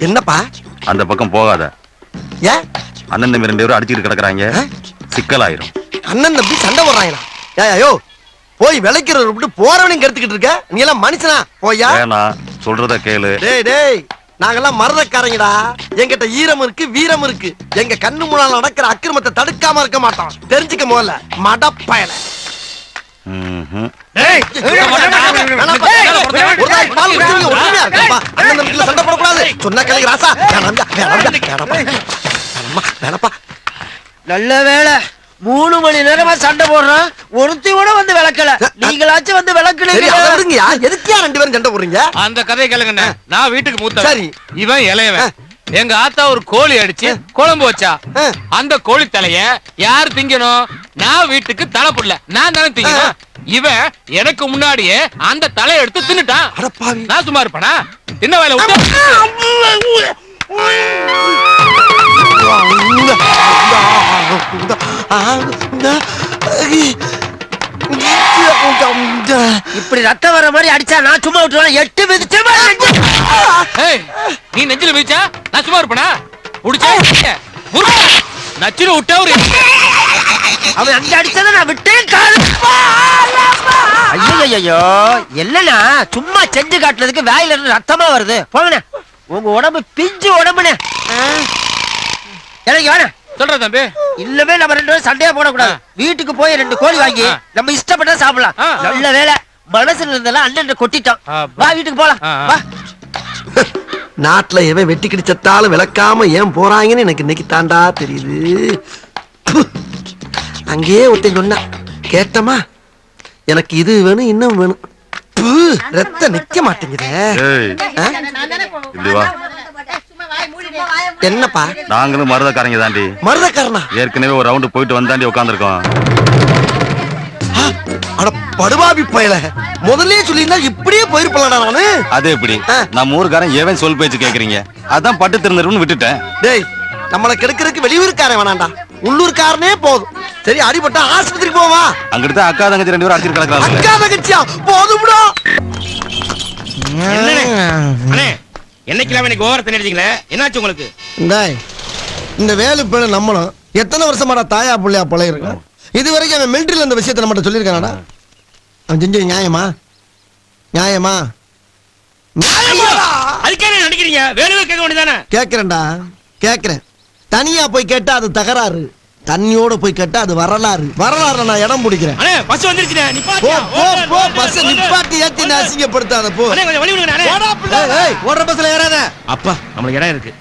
என்னப்பா? அந்த பக்கம் போகாத. ஏன்? அண்ணன் தம்பி 2 பேரும் அடிச்சிட்டு கிடக்குறாங்க, சிக்கலாயிரும். அண்ணன் தம்பி சண்டை போடுறாங்களா? ஏயோ போய் விளைக்கிறத விட்டு போறவனையும் கெடுத்துக்கிட்டு இருக்க. நீ எல்லாம் மனுஷனா? போயா. வேணாம், சொல்றத கேளு. டேய் டேய், நாங்கெல்லாம் மருதக்காரங்கடா. என்கிட்ட ஈரம் இருக்கு, வீரம் இருக்கு. எங்க கண்ணு முன்னால நடக்கிற அக்கிரமத்தை தடுக்காம இருக்க மாட்டோம். தெரிஞ்சுக்க முதல்ல மடப்பயல. சண்டை போடக்கூடாது சொன்ன கிளை ராசா. நல்ல வேலை 3 மணி நேரமா சண்டை போடுறோம், ஒருத்தி கூட வந்து விளக்கல. நீங்களாச்சும் வந்து விளக்குறீங்க. எதுக்கியா 2 பேரும் சண்டை போடுறீங்க? அந்த கதையை கேளுங்க. நான் வீட்டுக்கு மூத்த, சரி இவன் இளையவன். எங்க ஆத்தா ஒரு கோழி அடிச்சு குழம்பு வச்சா. அந்த கோழி தலைய யாரு திங்கணும்? நான் வீட்டுக்கு தலை புடல, நான் தானே திங்கணும். இவன் எனக்கு முன்னாடியே அந்த தலையை எடுத்து தின்னுட்டான். நான் சும்மா இருப்பேனா? தின்ன வேலை விட்டு இப்படி ரத்தம் வர மாதிரி அடிச்சா நான் சும்மா விட்டுருவேன். 8 மிதிச்சு நீ நெஞ்சில மிதிச்சா நான் சும்மா இருப்பேனா? புடிச்சா நச்சுல விட்டா ஒரு அவன் அங்க அடிச்சத நான் விட்டேன். ஐயோ இல்லனா சும்மா செஞ்சு காட்டுறதுக்கு வாயில இருந்து ரத்தமா வருது. போங்கண்ணே, உங்க உடம்பு பிஞ்சு உடம்புனே. எனக்கு வேணா சொல்ற தம்பி. இல்லவே நம்ம 2 பேரும் சண்டையா போடக்கூடாது. வீட்டுக்கு போய் 2 கோழி வாங்கி நம்ம இஷ்டப்பட்டா சாப்பிடலாம். நல்ல வேலை மனசுல இருந்தெல்லாம் அண்ணன் கொட்டிட்டோம். வா வீட்டுக்கு போலாம். வா. நாட்டுல எவன் வெட்டி கிடிச்சத்தாலும் விளக்காம ஏன் போறாங்கன்னு எனக்கு இன்னைக்கு தாண்டா தெரியுது. அங்கேயே ஒருத்தன் சொன்னா கேட்டமா, எனக்கு இது வேணும் இன்னும் வேணும். ரத்த நிக்க மாட்டேங்குதே. என்னப்பா? நாங்களும் மருதக்காரங்க தாண்டி. மருதக்காரனா? ஏற்கனவே ஒரு ரவுண்டு போயிட்டு வந்தாண்டி உட்காந்துருக்கோம். அட படுபாவி பயல, முதல்லயே சொல்லிருந்தா இப்படியே போயிருப்பலடா நானு. அது எப்படி? நம்ம ஊருக்காரன் ஏவன் சொல் பேச்சு கேக்குறீங்க, அதான் பட்டு திருந்தருன்னு விட்டுட்டேன். டேய், நம்மளை கெடுக்கிறதுக்கு வெளியூருக்காரன் வேணாண்டா, உள்ளூர்காரனே போதும். சரி, அடிபட்டா ஆஸ்பத்திரிக்கு போவா. அங்கிட்டு தான் அக்கா தங்கச்சி 2 பேரும் அடிச்சிட்டு கிடக்குறாங்க. அக்கா தங்கச்சியா? போதும்டா. அண்ணே, என்னைக்கு எனக்கு ஓவரத்தை நினைச்சீங்களே, என்னாச்சு உங்களுக்கு? இந்த வேலு பேரு நம்மளும் எத்தனை வருஷமாடா தாயா புள்ளையா பழகிருக்கோம். இது வரைக்கும் அவன் மிலிட்டரியில் அந்த விஷயத்தை நம்மகிட்ட சொல்லியிருக்கானடா. அவன் செஞ்சது நியாயமா? நியாயமா? அதுக்கே நினைக்கிறீங்க? வேணுவே கேட்க வேண்டியதானே? கேட்கிறேன்டா, கேட்கிறேன். தனியா போய் கேட்டா அது தகராறு, தண்ணியோட போய் கேட்டா அது வரலாறு. வரலாறு நான் இடம் பிடிக்கிறேன். அண்ணே, பஸ் வந்துருச்சுனே, நிப்பாட்டு. போ போ, பஸ் நிப்பாட்டி ஏத்தி அசிங்கப்படுத்தாத போ. அண்ணே, கொஞ்சம் வழி விடுங்க அண்ணே. ஏய், ஓடுற பஸ்ல ஏறாத. அப்பா, நமக்கு இடம் இருக்கு.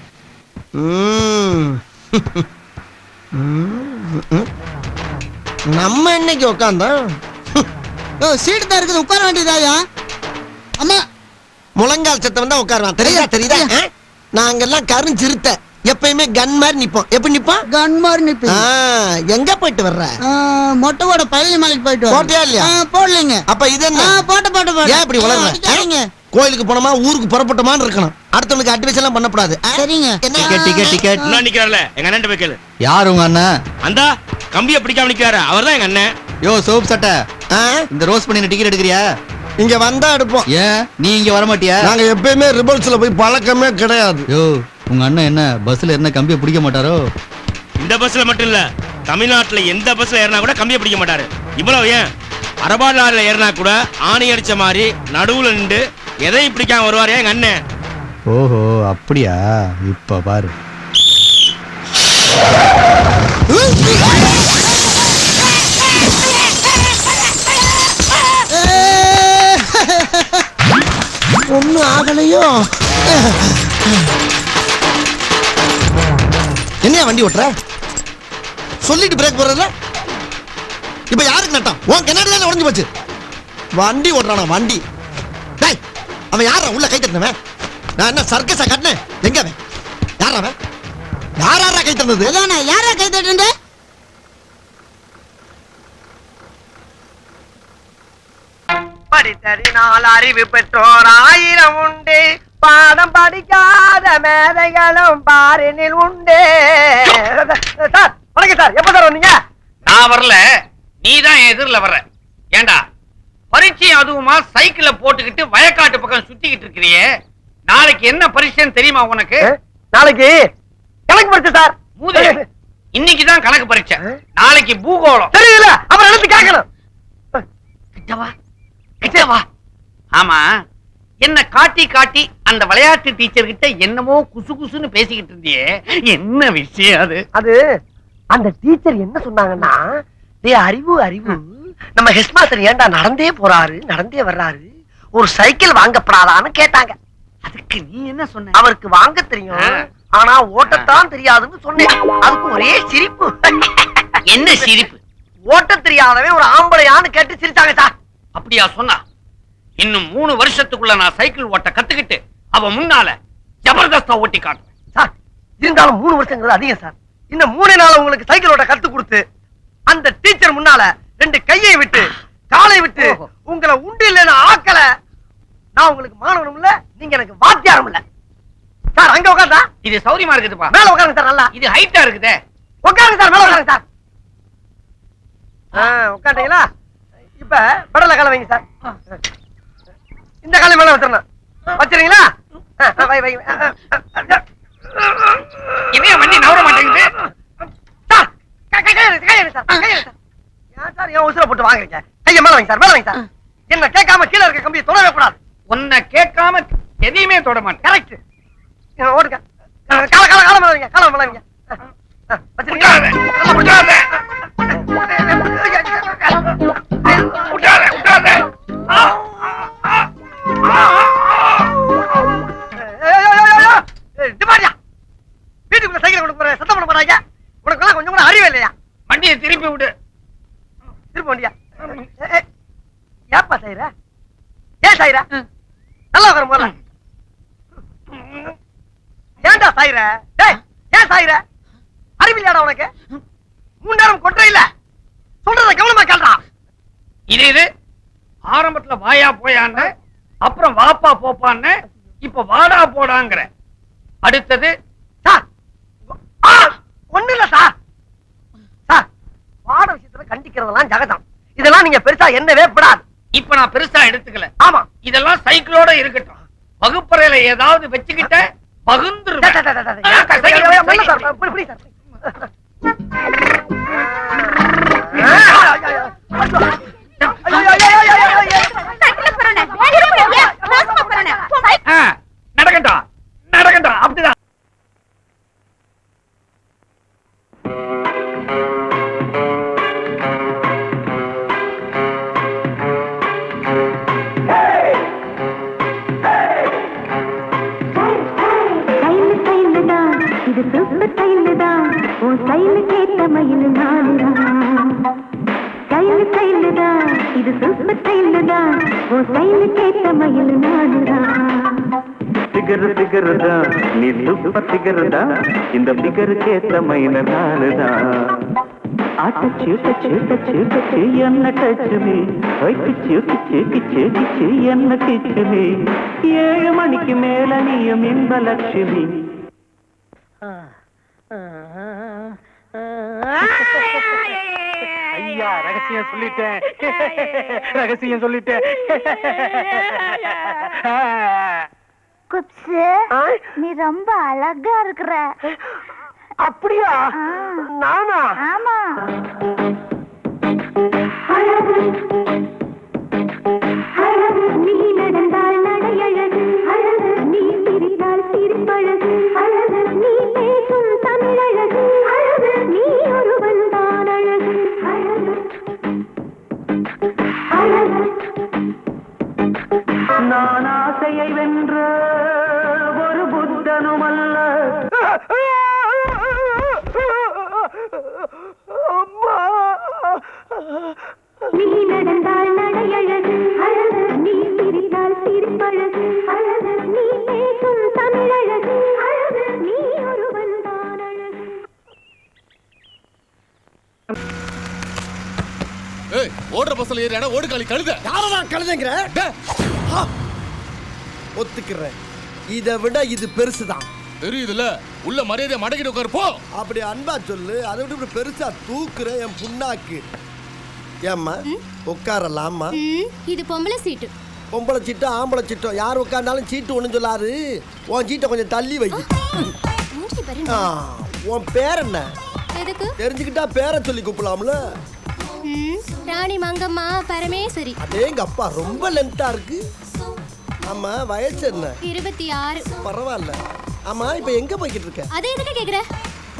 நம்ம இன்னைக்கு உட்கார்ந்தோம். சீட்டு தான் இருக்குது, உட்கார வேண்டியதாயா? அம்மா, முழங்கால் சத்தம் தான் உட்காருவான். தெரியுதா? தெரியுதா? நாங்கெல்லாம் கருஞ்சிருத்த எப்பயுமே கன் மாதிரி நிப்போம். எப்படி நிப்போம்? கன் மாதிரி நிப்பி. எங்க போயிட்டு வர்ற? மொட்டைவோட பழனி மலைக்கு போயிட்டு போட்டியா இல்லையா? போடலைங்க. அப்ப இது என்ன? போட்ட ஏன் இப்படி வளர்ற? கோயிலுக்கு போனோமா, ஊருக்கு புறப்பட்டோமான்னு இருக்கணும். அடுத்தவனுக்கு அட்வைஸ் எல்லாம் பண்ணக்கூடாது. சரிங்க. டிக்கெட் இன்னும் நிக்கிறார்ல, எங்க அண்ணன் போய் கேளு. யார் உங்க அண்ணன்? அந்த கம்பியை பிடிக்காம நிக்கிறாரு, அவர்தான் எங்க அண்ணன். யோ சோப் சட்டை, இந்த ரோஸ் பண்ணி டிக்கெட் எடுக்கிறியா? இங்க வந்தா எடுப்போம். ஏன் நீ இங்க வர மாட்டியா? நாங்க எப்பயுமே ரிபல்ஸ்ல போய் பழக்கமே கிடையாது. யோ, உங்க அண்ணன் என்ன பஸ்ல என்ன கம்பியை பிடிக்க மாட்டாரோ? இந்த பஸ்ல மட்டும் இல்ல, தமிழ்நாட்டுல எந்த பஸ்ல ஏறினா கூட கம்பியை பிடிக்க மாட்டாரு. இவ்வளவு ஏன், அரபாடுல ஏறினா கூட ஆணி அடிச்ச மாதிரி நடுவுல நின்று எதையும் பிடிக்காம வருவாரு எங்க அண்ணன். ஓஹோ, அப்படியா? இப்ப பாரு. ஒண்ணு ஆகலையோ? என்னையா வண்டி ஓட்டுற? சொல்லிட்டு பிரேக் போடுறதுல இப்ப யாருக்கு நட்டம்? உன் கண்ணாடி தானே உடைஞ்சு போச்சு. வண்டி ஓட்டுறானா வண்டி? டேய், அவன் யாரா உள்ள கை தட்டினவன்? நான் என்ன சர்க்கஸா கட்டினேன்? எங்க அவன்? யாரா அவன்? யாரா கை தட்டினது? யாரா கை தட்டு? படித்தறினால் அறிவு பெற்றோர் 1000 உண்டு, பாடம் படிக்காத மேதைகளும் பாரினில் உண்டு. சார் வணக்கம் சார், எப்ப சார் வந்தீங்க? நான் வரல, நீதான் எதிரில வர்ற. ஏண்டா பரீட்சை அதுவுமா சைக்கிள போட்டுக்கிட்டு வயக்காட்டு பக்கம் சுத்திக்கிட்டு இருக்கிறியே, நாளைக்கு என்ன பரீட்சைன்னு தெரியுமா உனக்கு? நாளைக்கு கணக்கு பரிசு சார். மூதே, இன்னைக்குதான் கணக்கு பரீட்சை, நாளைக்கு பூகோளம். தெரியல, அப்புறம் எழுத்து கேட்கணும். கிட்டவா கிட்டவா. ஆமா, என்ன காட்டி காட்டி அந்த விளையாட்டு டீச்சர் கிட்ட என்னமோ குசு குசுன்னு பேசிக்கிட்டு இருந்தியே, என்ன விஷயம் அது? அது அந்த டீச்சர் என்ன சொன்னாங்கன்னா, அறிவு அறிவு, நம்ம ஹெட் மாஸ்டர் ஏன்டா நடந்தே போறாரு நடந்தே வர்றாரு, ஒரு சைக்கிள் வாங்கப்படாதான்னு கேட்டாங்க. அதுக்கு நீ என்ன சொன்ன? அவருக்கு வாங்க தெரியும், ஆனா ஓட்டத்தான் தெரியாதுன்னு சொன்னேன். அதுக்கு ஒரே சிரிப்பு. என்ன சிரிப்பு? ஓட்ட தெரியாதவன் ஒரு ஆம்பளையான்னு கேட்டு சிரிச்சாங்க சார். அப்படியா சொன்னா? இன்னும் 3 வருஷத்துக்குள்ள நான் சைக்கிள் ஓட்ட கத்துக்கிட்டு அவ முன்னால ஜபர்தஸ்தா ஓட்டி காட்டுறேன் சார். இருந்தாலும் 3 வருஷங்கிறது அதிகம் சார். இன்னும் 3 நாள் உங்களுக்கு சைக்கிள் ஓட்ட கத்து கொடுத்து அந்த டீச்சர் முன்னால 2 கையை விட்டு காலை விட்டு உங்களை உண்டு இல்லைன்னு ஆக்கல, நான் உங்களுக்கு மாணவனும் இல்ல, நீங்க எனக்கு வாத்தியாரும் இல்ல சார். அங்க உட்காந்தா இது சௌரியமா இருக்குதுப்பா. மேல உட்காருங்க சார். நல்லா இது ஹைட்டா இருக்குதே. உட்காருங்க சார், மேல உட்காருங்க சார். உட்காந்தீங்களா? இப்ப பெடல கால வைங்க சார். இந்த காலை மேல வச்சிடணும். வச்சிருங்களா? இதைய வண்டி நவர மாட்டேங்குது சார். ஏன் சார் ஏன் உசுர போட்டு வாங்குறீங்க? கைய மேல வைங்க சார், மேல வைங்க சார். என்ன கேட்காம கீழே இருக்க கம்பியை தொடவே கூடாது. உன்னை கேட்காம எதையுமே தொட மாட்டேன். கரெக்ட். ஓடுங்க. கால கால கால மேல வைங்க, கால மேல வைங்க. வீட்டுக்குள்ள சைக்கிள் கொண்டு போற சத்தம் பண்ண போறாங்க. உனக்கு கொஞ்சம் கூட அறிவே இல்லையா? வண்டியை திருப்பி விடு. திருப்பி வண்டியா? ஏப்பா செய்யற? ஏன் செய்யற? நல்லா உட்கார போல. ஏன்டா சாயிர? டேய், ஏன் சாயிர? அறிவில்லையாடா உனக்கு? 3 நேரம் கொட்டை இல்ல. சொல்றத கவனமா கேளுடா. இது ஆரம்பத்துல வாயா போயான்னு, அப்புறம் வாப்பா போப்பான்னு, இப்ப வாடா போடாங்கற. அடுத்தது சார். ஒண்ணு இல்ல சார். சார், பாட விஷயத்துல கண்டிக்கிறதெல்லாம் ஜகதம். இதெல்லாம் நீங்க பெருசா என்னவே படாது. இப்ப நான் பெருசா எடுத்துக்கல. ஆமா, இதெல்லாம் சைக்கிளோட இருக்கட்டும். வகுப்பறையில ஏதாவது வச்சுக்கிட்ட பகுந்துருவேன். நடக்கட்டா நடக்கட்டா. அப்படிதான். இது சூப்பர் ஸ்டைல் தான், உன் ஸ்டைல் கேட்ட மயில் நானுதான். ஸ்டைல் தான், இது சூப்பர் ஸ்டைல் தான், உன் ஸ்டைல் கேட்ட மயில் நானுதான். ஃபிகர் தான், நீ சூப்பர் ஃபிகர் தான், இந்த ஃபிகர் கேட்ட மயில் நானுதான். ஆட்ட சூட்ட என்ன டச்சு மீ, கிச்சு என்ன கிச்சு மீ, 7 மணிக்கு மேல நீயும் இன்ப லட்சுமி. ஐயா, ரகசியம் சொல்லிட்டேன், ரகசியம் சொல்லிட்டேன். குப்ஸு, நீ ரொம்ப அழகா இருக்கிற. அப்படியா? நானா? ஆமா. நீ நடந்தால் நடையழகு, நீ சிரித்தால் சிரிப்பழகு, நீ பேசும் தமிழழகு, நீ ஒருவன் தான் அழகு. நான் ஆசையை வென்ற ஒரு புத்தனும் அல்ல. நீ நடந்தால் நடையழகு, நீ சிரித்தால் சிரிப்பழகு, நீ பேசும் தமிழழகு, நீ ஒருவன் தான் அழகு. ஓடுற பஸ்ல ஏறினா ஓடு காலி கழுத. யாரா கழுதைங்கற? ஒத்துக்கிறேன், இதை விட இது பெருசுதான். தெரியுதுல, உள்ள மரியாதை மடக்கிட்டு உட்காரு போ. அப்படி அன்பா சொல்லு, அதை விட இப்படி பெருசா தூக்குற என் புண்ணாக்கு. ஏம்மா உட்காரலாமா? இது பொம்பளை சீட்டு. பொம்பளை சீட்டோ ஆம்பளை சீட்டோ யார் உட்கார்ந்தாலும் சீட்டு ஒண்ணு சொல்லாரு. உன் சீட்டை கொஞ்சம் தள்ளி வை. உன் பேர் என்ன? எதுக்கு? தெரிஞ்சுக்கிட்டா பேரை சொல்லி கூப்பிடலாம்ல. ராணி மங்கம்மா பரமேஸ்வரி. அதேங்க அப்பா ரொம்ப லென்த்தா இருக்கு. ஆமா வயசு என்ன? 26. பரவாயில்ல. ஆமா இப்ப எங்க போய்கிட்டு இருக்க? அதே எதுக்கு கேக்குற?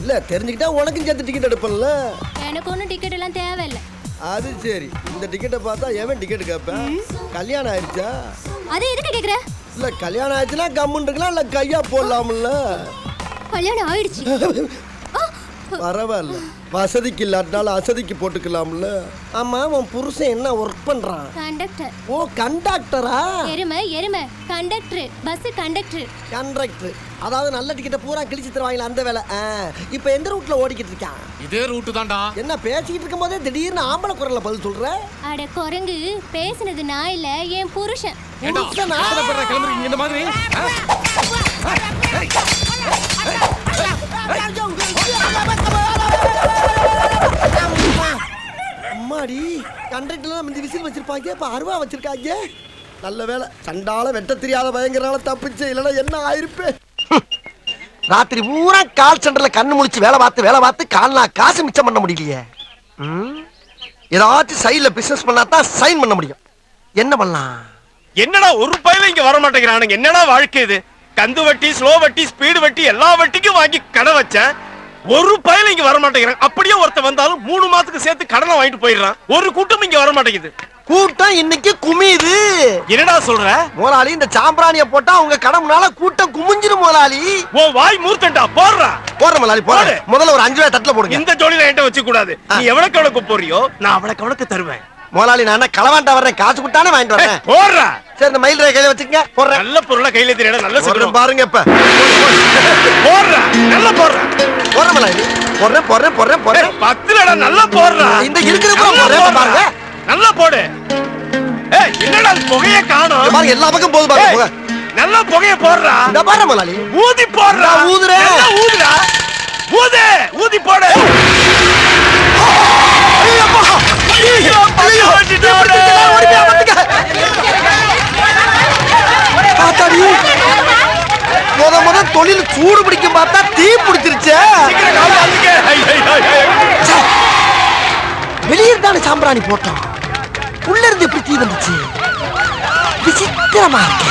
இல்ல தெரிஞ்சுக்கிட்டா உனக்கும் சேர்த்து டிக்கெட் எடுப்பல. எனக்கு ஒன்றும் டிக்கெட் எல்லாம் தேவையில்லை. அது சரி. இந்த டிக்கெட்டை பார்த்தா எவன் டிக்கெட் கேட்பேன்? கல்யாணம் ஆயிடுச்சா? அதே எதுக்கு கேக்குற? இல்ல கல்யாணம் ஆயிடுச்சுன்னா கம்முன்னு இருக்கலாம், இல்ல கையா போடலாம்ல. கல்யாணம் ஆயிடுச்சு. பரவாயில்ல, வசதிக்கு இல்லாட்டினாலும் அசதிக்கு போட்டுக்கலாம்ல. ஆமா உன் புருஷன் என்ன ஒர்க் பண்றான்? கண்டக்டர். ஓ கண்டக்டரா? எருமை கண்டக்டர், பஸ் கண்டக்டர். கண்டக்டர் அதாவது நல்ல டிக்கெட்டை பூரா கிழிச்சு தருவாங்களா அந்த வேலை. இப்போ எந்த ரூட்ல ஓடிக்கிட்டு இருக்கான்? இதே ரூட் தான்டா. என்ன பேசிக்கிட்டு இருக்கும் போதே திடீர்னு ஆம்பளை குரல்ல பதில் சொல்ற? அட குரங்கு, பேசுனது நான் இல்ல, என் புருஷன். புருஷனா? கிளம்புறீங்க இந்த மாதிரி? அம்மாடி, கண்டக்டர்லாம் இந்த விசில் வச்சிருப்பாங்க, இப்ப அருவா வச்சிருக்காங்க. நல்ல வேலை, சண்டால வெட்ட தெரியாத பயங்கரனால தப்பிச்சு, இல்லைன்னா என்ன ஆயிருப்பேன். ராத்திரி பூரா கால் சென்டர்ல கண்ணு முழிச்சு வேலை பார்த்து கால்னா காசு மிச்சம் பண்ண முடியலையே. ஏதாச்சும் சைட்ல பிசினஸ் பண்ணா தான் சைன் பண்ண முடியும். என்ன பண்ணலாம்? என்னடா ஒரு பையில இங்க வர மாட்டேங்கிறானுங்க. என்னடா வாழ்க்கை இது? கந்து வட்டி, ஸ்லோ வட்டி, ஸ்பீடு வட்டி எல்லா வட்டிக்கும் வாங்கி கடை வச்சேன். ஒரு பையில இங்க வர மாட்டேங்கிறாங்க. அப்படியே ஒருத்த வந்தாலும் 3 மாசத்துக்கு சேர்த்து கடனை வாங்கிட்டு போயிடுறான். ஒரு கூட்டம் இங்க வர மாட்டேங்குது. கூட்டம் இன்னைக்கு குமியுது. என்னடா சொல்ற முதலாளி? இந்த சாம்பிராணிய போட்டா உங்க கடை முன்னால கூட்டம் குமிஞ்சிரும் முதலாளி. ஓ வாய் மூர்த்தண்டா. போடுறா முதலாளி போடு. முதல்ல ஒரு 5 ரூபாய் தட்டுல போடுங்க. இந்த ஜோடியில என்கிட்ட வச்சு கூடாது. நீ எவ்வளவுக்கு போறியோ நான் அவ்வளவுக்கு தருவேன். முதலாளி நான் களவாண்டா வர்றேன், காசு கொடுத்தானே வாங்கிட்டு வரேன். போடுறா. சரி இந்த மயில் கையில வச்சுக்கங்க, போடுறேன். நல்ல பொருளை கையில தெரியல. நல்ல சொல்றேன் பாருங்க. இப்ப போடுறா. நல்ல போடுறா. போடுறேன் முதலாளி. போடுறேன். 10 லடா. நல்லா போடுறா. இந்த இருக்கிற போடுறேன் பாருங்க. நல்லா போடு. ஏய் என்னடா புகைய காணோம்? பாருங்க எல்லா பக்கம் போகுது பாருங்க. நல்லா புகைய போடுறா. இந்த பாருங்க முதலாளி. ஊதி போடுறா. ஊதுறேன். ஊதுடா. ஊதி போடு. முத தொழில் சூடு பிடிக்கும் பார்த்தா தீ பிடிச்சிருச்சு. வெளியே தானே சாம்பிராணி போட்டோம், உள்ள இருந்து எப்படி தீ வந்துச்சு? விசித்திரமா இருக்கு.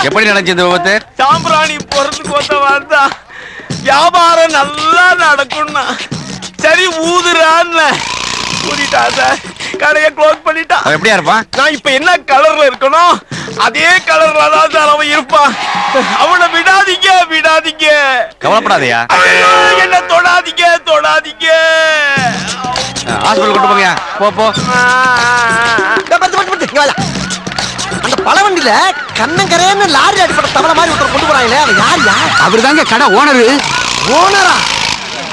எப்படி நடந்துச்சு இந்த விபத்து? சாம்பிராணி போறதுக்கு வந்தா வியாபாரம் நல்லா நடக்கும்னா சரி ஊதுறான்னு ஊதிட்டா சார். கடையை க்ளோஸ் பண்ணிட்டா. எப்படியா இருப்பான்? நான் இப்ப என்ன கலர்ல இருக்கணும் அதே கலர்ல தான் சார் அவன் இருப்பான். அவனை விடாதீங்க. கவலைப்படாதயா. என்ன தொடாதீங்க. ஹாஸ்பிடல் கொண்டு போங்க. போ. அந்த பழவண்டியில கண்ணங்கரேன்னு லாரி அடிப்பட்ட தவளை மாதிரி ஒருத்தர் கொண்டு போறாங்களே, அவன் யாருயா? அவர் தாங்க கடை ஓனரு. ஓனரா?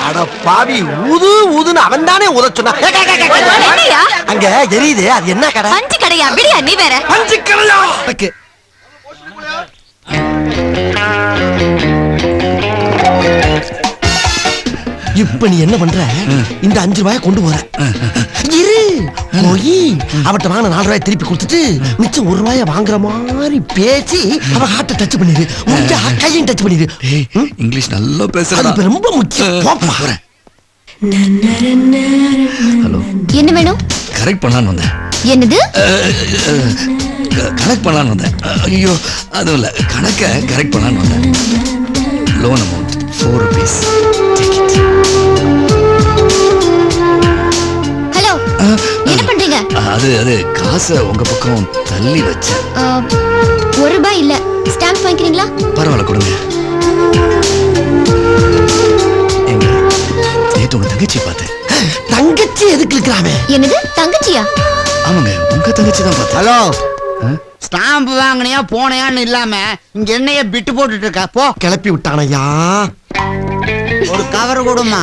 அட பாவி, ஊதுன்னு அவன் தானே ஊத சொன்னான். அங்க எரியுது, அது என்ன கடை? பஞ்சு கடையா? விடியா நீ வேற. பஞ்சு கடையா? இப்ப நீ என்ன பண்ற? இந்த 5 ரூபாய் கொண்டு போற. இரு போய் அவட்ட வாங்கின 4 ரூபாய் திருப்பி கொடுத்துட்டு மிச்சம் 1 ரூபாய வாங்குற மாதிரி பேசி அவ ஹார்ட்ட டச் பண்ணிரு. முடிஞ்ச கையும் டச் பண்ணிரு. இங்கிலீஷ் நல்லா பேசுற. அது ரொம்ப முக்கியம். போறேன். ஹலோ, என்ன வேணும்? கரெக்ட் பண்ணலான்னு வந்தேன். என்னது? கனெக்ட் பண்ணலான்னு வந்தேன். ஐயோ அதுவும் இல்ல, கணக்கை கரெக்ட் பண்ணலான்னு வந்தேன். Loan amount 4 rupees. ஹலோ, என்ன பண்றீங்க? அது காசை உங்க பக்கம் தள்ளி வச்சேன். 1 ரூபாய் இல்ல, ஸ்டாம்ப் வாங்கிக்கிறீங்களா? பரவாயில்ல கொடுங்க. எங்க நேத்து உங்க தங்கச்சி பார்த்தேன். தங்கச்சி எதுக்கு இருக்கிறாமே? என்னது தங்கச்சியா? ஆமாங்க, உங்க தங்கச்சி தான் பார்த்தேன். ஹலோ, ஸ்டாம்பு வாங்கினியா போனையான்னு இல்லாம இங்க என்னைய பிட்டு போட்டுட்டு இருக்கா? போ. கிளப்பி விட்டானையா. ஒரு கவர் கொடுமா.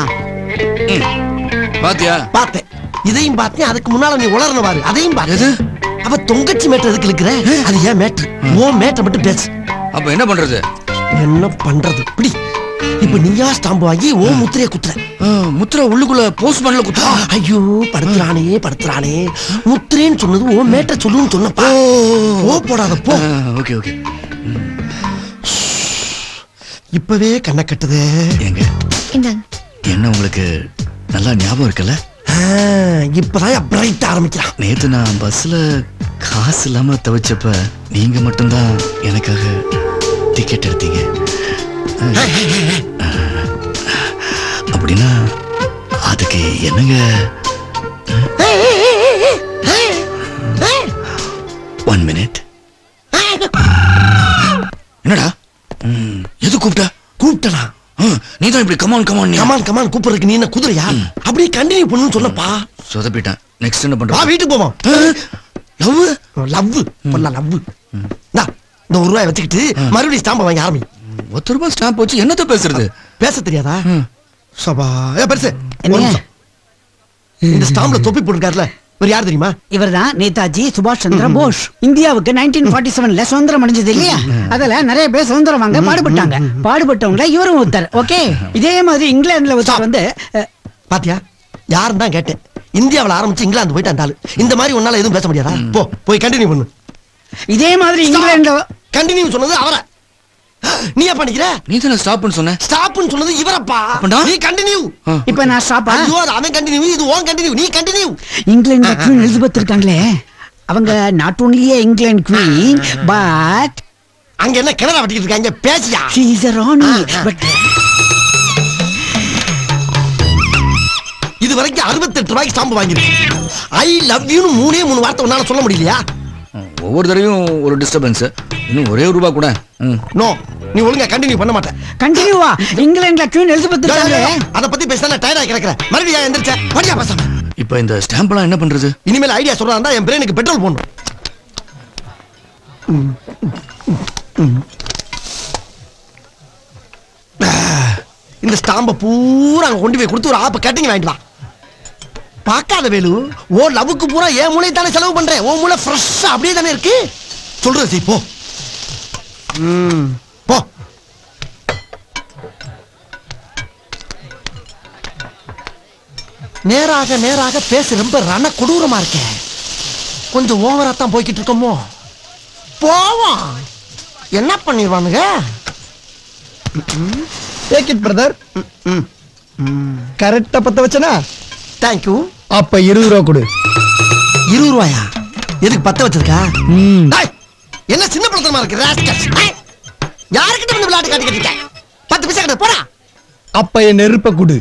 பாத்தியா? பார்த்தேன். இதையும் பார்த்தேன். அதுக்கு முன்னால நீ உளறன பாரு, அதையும் பாரு. அவ தொங்கச்சி மேட்டர் எதுக்கு இருக்கிற? அது ஏன் மேட்டர்? ஓ மேட்டர் மட்டும் பேசு. அப்ப என்ன பண்றது? என்ன பண்றது? இப்படி இப்ப நீயா ஸ்டாம்பு வாங்கி ஓ முத்திரைய குத்துற. முத்திரை உள்ளுக்குள்ள போஸ்ட் பண்ணல குத்துறா. ஐயோ படுத்துறானே. முத்திரேன்னு சொன்னது ஓ மேட்டர் சொல்லுன்னு சொன்னப்பா. ஓ போடாத போ. Okay okay. இப்பவே கண்ணை கட்டுதே. ஏங்க என்ன உங்களுக்கு நல்லா ஞாபகம் இருக்குல்ல? இப்பதான் பிரைட் ஆரம்பிக்கிறான். நேத்து நான் பஸ்ல காசு இல்லாம தவிச்சப்ப நீங்க மட்டும்தான் எனக்காக டிக்கெட் எடுத்தீங்க. அப்படின்னா அதுக்கு என்னங்க? 1 minute. என்னடா எது கூப்பிட்டா? நீதான் இப்படி கமான் கூப்பிடுறதுக்கு நீ என்ன குதிரையா? அப்படியே கண்டினியூ பண்ணணும்னு சொல்லப்பா. சொதப்பிட்டேன். நெக்ஸ்ட் என்ன பண்ற? வீட்டுக்கு போவோம். லவ் இந்த ₹1 வச்சுக்கிட்டு மறுபடியும் ஸ்டாம்பை வாங்கி ஆரம்பி. ₹1 ஸ்டாம்ப் வச்சு என்னத்த பேசுறது? பேச தெரியாதா? சபா பெருசு. இந்த ஸ்டாம்ப்ல தொப்பி போட்டுருக்காருல, இவர் யார் தெரியுமா? இவர்தான் நேதாஜி சுபாஷ் சந்திர போஸ். இந்தியாவுக்கு 1947ல சுதந்திரம் அடைஞ்சது இல்லையா? அதுல நிறைய பேர் சுதந்திரம் வாங்க பாடுபட்டாங்க. பாடுபட்டவங்க இவரும் ஒருத்தர். ஓகே, இதே மாதிரி இங்கிலாந்துல ஒருத்தர் வந்து பாத்தியா? யாருன்னு தான் கேட்டேன். இந்தியாவில் ஆரம்பிச்சு இங்கிலாந்து போயிட்டு அந்த ஆளு. இந்த மாதிரி உன்னால எதுவும் பேச முடியாதா? போய் கண்டினியூ பண்ணு. இதே மாதிரி இங்கிலாந்துல கண்டினியூ சொன்னது அவரை. நீ என்ன பண்ணிக்கிற? நீ தான ஸ்டாப்னு சொன்ன. ஸ்டாப்னு சொன்னது இவரப்பா. நீ கண்டினியூ. இப்போ நான் ஸ்டாப்பா? ஐயோ அவன் கண்டினியூ, இது ஓன் கண்டினியூ. நீ கண்டினியூ. இங்கிலாந்து குவீன் எலிசபெத் இருக்காங்களே, அவங்க not only England queen but அங்க என்ன கிணறு வெட்டிட்டு இருக்காங்க? பேசியா? she is a Rani. But இது வரைக்கும் ₹68 ஸ்டாம்பு வாங்கிருக்கு. ஐ லவ் யூ 3 வார்த்தை உன்னால சொல்ல முடியலையா? ஒவ்வொரு தடவையும் ஒரு டிஸ்டர்பன்ஸ். இன்னும் ஒரே ₹1 கூட. நோ, நீ ஒழுங்கா கண்டினியூ பண்ண மாட்டே. கண்டினியூவா? இங்கிலாந்துல குவீன் எலிசபெத் இருக்காங்களே, அத பத்தி பேசினா டயர்டா கிடக்குற. மறுபடியும் எந்திரச்ச படியா பேசாம. இப்போ இந்த ஸ்டாம்ப்லாம் என்ன பண்றது? இனிமேல் ஐடியா சொல்றாருந்தா என் பிரெயினுக்கு பெட்ரோல் போடணும். இந்த ஸ்டாம்பை பூரா அங்க கொண்டு போய் கொடுத்து ஒரு ஆப்ப கட்டிங் வாங்கிட்டு வா. பார்க்காத வேலு, ஓ லவ்வுக்கு பூரா ஏன் மூளை தானே செலவு பண்றேன். ஓ மூளை ஃப்ரெஷ்ஷா அப்படியே தானே இருக்கு. சொல்றது செய் போ. போ. நேராக பேச ரொம்ப ரண கொடூரமா இருக்க. கொஞ்சம் ஓவரா தான் போய்கிட்டு இருக்கோமோ? போவோம். என்ன பண்ணிடுவானுங்க? Take it brother. கரெக்டா பத்த வச்சனா? தேங்க்யூ. அப்ப ₹20 கொடு. ₹20? எதுக்கு பத்த வச்சிருக்கா? என்ன சின்ன பழத்தனமா இருக்கு ராஸ்கல்ஸ். யார்கிட்ட வந்து விளையாட்டு காட்டிக்கிட்டு இருக்க? 10 பைசா கிட்ட போடா. அப்ப என் நெருப்ப கொடு.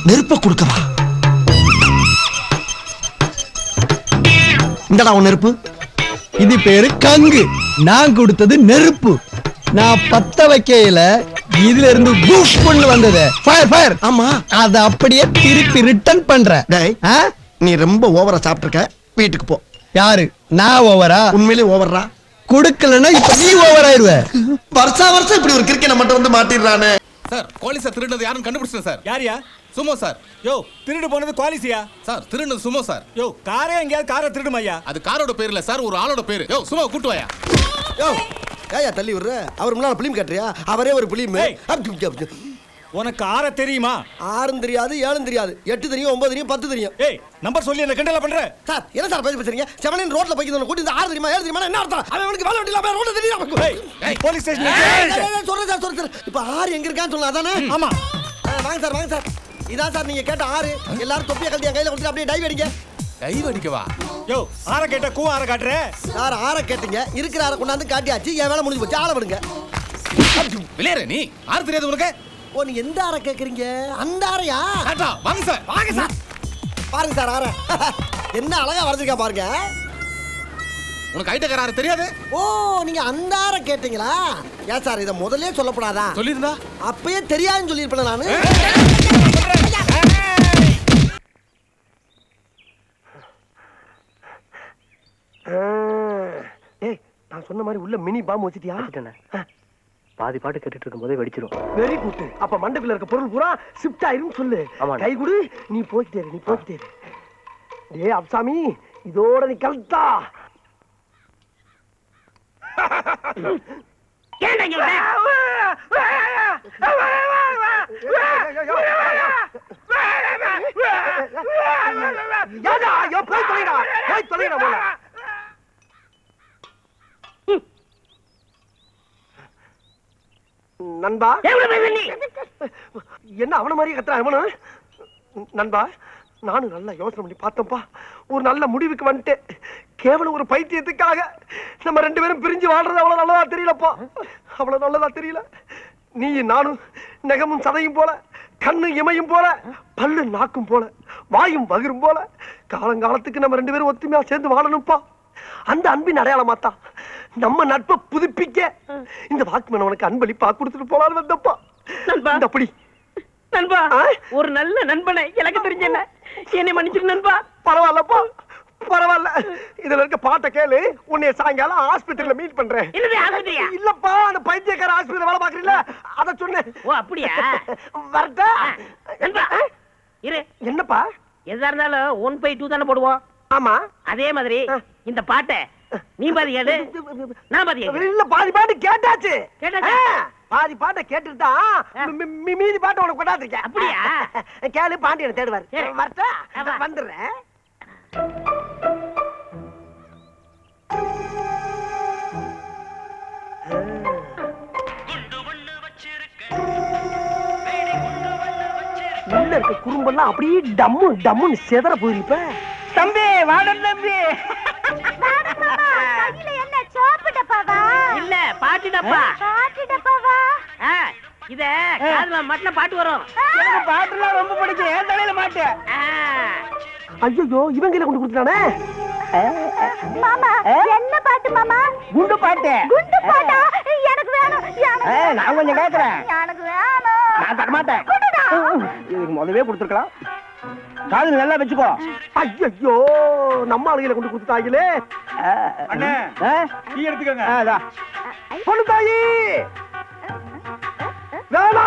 நெருப்ப கொடுக்கவா? இந்தடா உன் நெருப்பு. இது பேரு கங்கு. நான் கொடுத்தது நெருப்பு. நான் பத்த வைக்கையில இதுல இருந்து பூஃப் பண்ணு வந்தது. Fire fire. ஆமா, அத அப்படியே திருப்பி ரிட்டர்ன் பண்றேன். டேய், நீ ரொம்ப ஓவரா சாப்பிட்டுருக்க. வீட்டுக்கு போ. யாரு? நான் ஓவரா? உண்மையிலே ஓவரா? கொடுக்கலன்னா இப்ப நீ ஓவர் ஆயிருவ. வருஷம் இப்படி ஒரு கிரிக்கெட் மட்டும் வந்து மாட்டிடுறானே. சார் கோலிசா திருடுனது யாருன்னு கண்டுபிடிச்சேன் சார். யாரியா? Sumo sir. யோ, திருடு போனது குவாலிசியா? சார் திருடுனது சுமோ சார். யோ, காரே எங்கேயாவது காரை திருடுமையா? அது காரோட பேர் இல்ல சார், ஒரு ஆளோட பேரு. யோ சுமோ கூட்டு வாயா. யோ ஏயா தள்ளி விடுற? அவர் முன்னால பிலிம் கட்டுறியா? அவரே ஒரு பிலிம். உனக்கு ஆற தெரியுமா? 6 தெரியாது, 7 தெரியாது, 8 தெரியும், 9 தெரியும், 10 தெரியும். ஏய், நம்பர் சொல்லி என்ன கிண்டல பண்ற? சார் என்ன சார் பேசுறீங்க? 7 ரோட்ல போய்க்கிட்டு கூட்டி 6 தெரியுமா 7 தெரியுமா என்ன அர்த்தம்? அவனுக்கு வேலை வெட்டில போய் ரோட்ல தெரியுமா? ஏய், போலீஸ் ஸ்டேஷன் சொல்றேன் சார். இப்ப 6 எங்க இருக்கான்னு சொல்லுங்க. அதானே? ஆமா. வாங்க சார். இதான் சார் நீங்க கேட்ட 6. எல்லாரும் தொப்பியை கழட்டி என் கையில கொடுத்து அப்படியே டைவ் அடிங்க. டைவ் அடிக்கவா? யோ, ஆற கேட்ட கூ ஆற காட்றே. சார் 6 கேட்டீங்க, இருக்கிற 6 கொண்டாந்து காட்டியாச்சு. என் வேலை முடிஞ்சு போச்சு. ஆள விடுங்க. விளையாடுற நீ? 6 தெரியாது உனக்கு? ஓ, நீ எந்த 6 கேக்குறீங்க? அந்த 6யா? டாடா வாங்க சார். வாங்க சார். பாருங்க சார் 6. என்ன அழகா வரைஞ்சிருக்கா பாருங்க. உனக்கு ஐட்டக்கார 6 தெரியாது? ஓ, நீங்க அந்த 6 கேட்டீங்களா? ஏன் சார் இத முதல்லயே சொல்லப்படாதா? சொல்லிருந்தா அப்பயே தெரியாதுன்னு சொல்லிருப்பேன் நானு. ஏய், நான் சொன்ன மாதிரி உள்ள மினி பாம்பு வச்சிட்டியா? பாதி பாட்டு கேட்டுட்டு இருக்கும்போதே வெடிச்சிரும். Very good. அப்ப மண்டபில இருக்க பொருள் பூரா ஷிஃப்ட் ஆயிரும் சொல்லு. கை குடு. நீ போயிட்டே இரு. ஏ அப்சாமி இதோட நீ கல்தா நண்பா என்ன அவன மாதிரி கத்துறான் அவனு நண்பா நானும் நல்லா யோசனை பண்ணி பார்த்தப்பா ஒரு நல்ல முடிவுக்கு வந்துட்டேன் கேவலம் ஒரு பைத்தியத்துக்காக நம்ம 2 பேரும் பிரிஞ்சு வாழ்றது அவ்வளவு நல்லதா தெரியலப்பா அவ்வளவு நல்லதா தெரியல நீ நானும் நகமும் சதையும் போல கண்ணு இமையும் போல பல்லு நாக்கும் போல வாயும் பகிரும் போல காலங்காலத்துக்கு நம்ம 2 பேரும் ஒத்துமையா சேர்ந்து வாழணும்ப்பா அந்த அன்பின் அடையாளமாத்தான் நம்ம நட்பை புதுப்பிக்க இந்த வாக்குமேன் உனக்கு அன்பளிப்பா கொடுத்துட்டு போலான்னு வந்தப்பா அப்படி நண்பா ஒரு நல்ல நண்பனை எனக்கு தெரிஞ்ச என்னை மன்னிச்சிரு நண்பா. பரவாயில்லப்பா பரவாயில்ல இதுல இருக்க பாட்டை கேளு உன்னை சாயங்காலம் ஹாஸ்பிடல்ல மீட் பண்றேன். இல்லப்பா அந்த பைத்தியக்கார ஹாஸ்பிடல்ல வேலை பாக்குறீங்களா அத சொன்னேன். ஓ அப்படியா வரட்டா நண்பா இரு. என்னப்பா எதா இருந்தாலும் 1/2 தானே போடுவோம். ஆமா அதே மாதிரி இந்த பாட்டை நீ பாதி கேளு நான் பாதி கேளு. இல்ல பாதி பாட்டு கேட்டாச்சு பாதி பாட்டை கேட்டுட்டா மீதி பாட்டை உனக்கு கொண்டாந்துருக்கேன். அப்படியா கேளு பாண்டியனை தேடுவாரு. வரட்டா வந்துடுறேன். உள்ள இருக்க குறும்பெல்லாம் அப்படியே டம்மு டம்முன்னு செதற போயிருப்ப. தம்பி வாடன் தம்பி என்ன சோப்பு டப்பாவா? இல்ல பாட்டு டப்பா. பாட்டு டப்பாவா? இத காதுல மாட்டினா பாட்டு வரும். எனக்கு பாட்டுலாம் ரொம்ப பிடிக்கும். ஏன் தலையில மாட்டு. ஐயோ இவங்க கொண்டு கொடுத்தானே. மாமா என்ன பாட்டு மாமா? குண்டு பாட்டு. குண்டு பாட்டா? எனக்கு வேணும். நான் கொஞ்சம் கேக்குறேன். எனக்கு வேணும். நான் தர மாட்டேன். இதுக்கு முதவே கொடுத்துருக்கலாம். காது நல்லா வச்சுக்கோ. ஐயோ நம்ம ஆளுகளை கொண்டு கொடுத்துட்டாங்களே. அண்ணே டீ எடுத்துக்கங்க. பொண்ணு தாயி வேணா